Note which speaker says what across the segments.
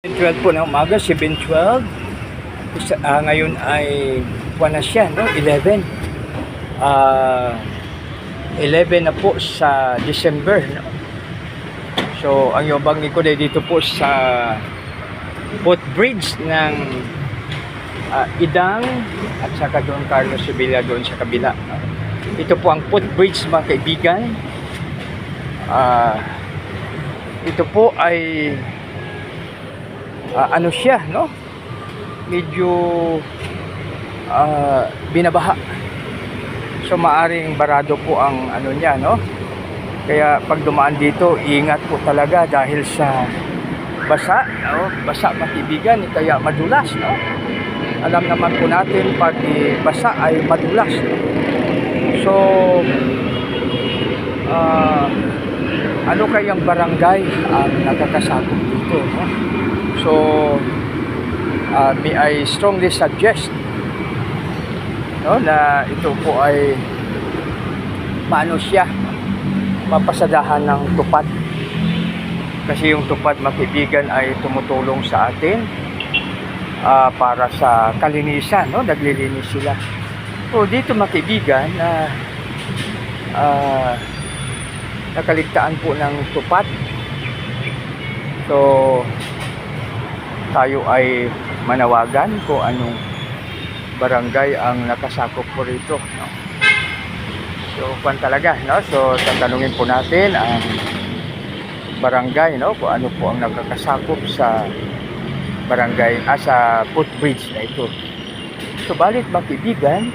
Speaker 1: 7:12 po ng umaga, 7:12. Ngayon ay buwan na siya, no? 11. 11 na po sa December, no? So, ang yobang ko dito po sa footbridge ng Idang at saka doon Carlos Sevilla doon sa kabila, no? Ito po ang footbridge, mga kaibigan. Ito po ay ano siya, no? Medyo binabaha. So maaring barado po ang ano niya, no? Kaya pag dumaan dito, ingat po talaga dahil sa basa, no? Basa, mga kaibigan, kaya madulas, no? Alam naman po natin pag basa ay madulas. So ano kayang barangay ang nakakasakop dito, no? So may I strongly suggest, no, na ito po ay paano siya mapasadahan ng tupad, kasi yung tupad, mga kaibigan, ay tumutulong sa atin para sa kalinisan, no? Naglilinis sila. So dito, mga kaibigan, nakaligtaan po ng tupad. So tayo ay manawagan kung anong barangay ang nakasakop po rito, no? So kung talaga, no? So tatanungin po natin ang barangay, no, kung ano po ang nakakasakop sa barangay, sa footbridge na ito. So balit, mga kaibigan,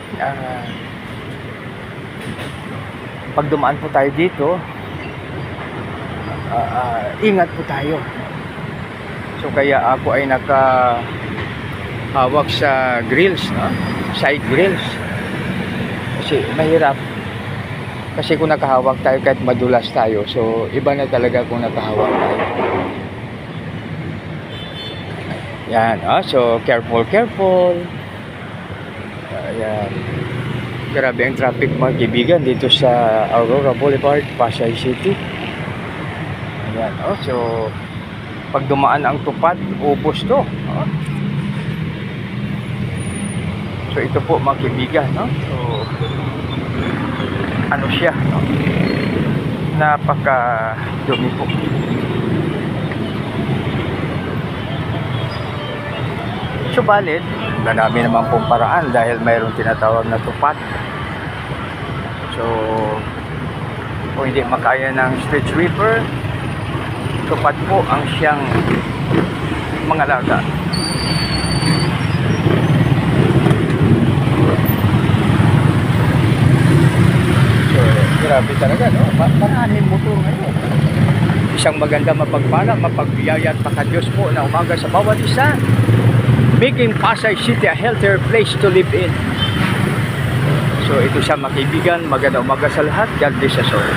Speaker 1: pag dumaan po tayo dito, ingat po tayo. So kaya ako ay nakahawak sa grills, no? Side grills. Kasi mahirap. Kasi kung nakahawak tayo, kahit madulas tayo, so iba na talaga kung nakahawak tayo. Yan, so careful. Ayan. Grabe ang traffic, mga kaibigan, dito sa Aurora Boulevard, Pasay City. Ayan, so pag dumaan ang tupad, ubos to, no? So ito po, mga kaibigan, no? So ano siya, no? Napaka dumi po. Subalit, marami naman pong paraan dahil mayroong tinatawag na tupad. So kung hindi makaya ng street sweeper, tupad po ang siyang mangalaga. So grabe talaga, no? Maraming motor ngayon. Isang maganda, mapagpala, mapagbiyaya at makadiyos po na umaga sa bawat isa, making Pasay City a healthier place to live in. So ito siya, mga kaibigan, maganda umaga sa lahat. God bless us all.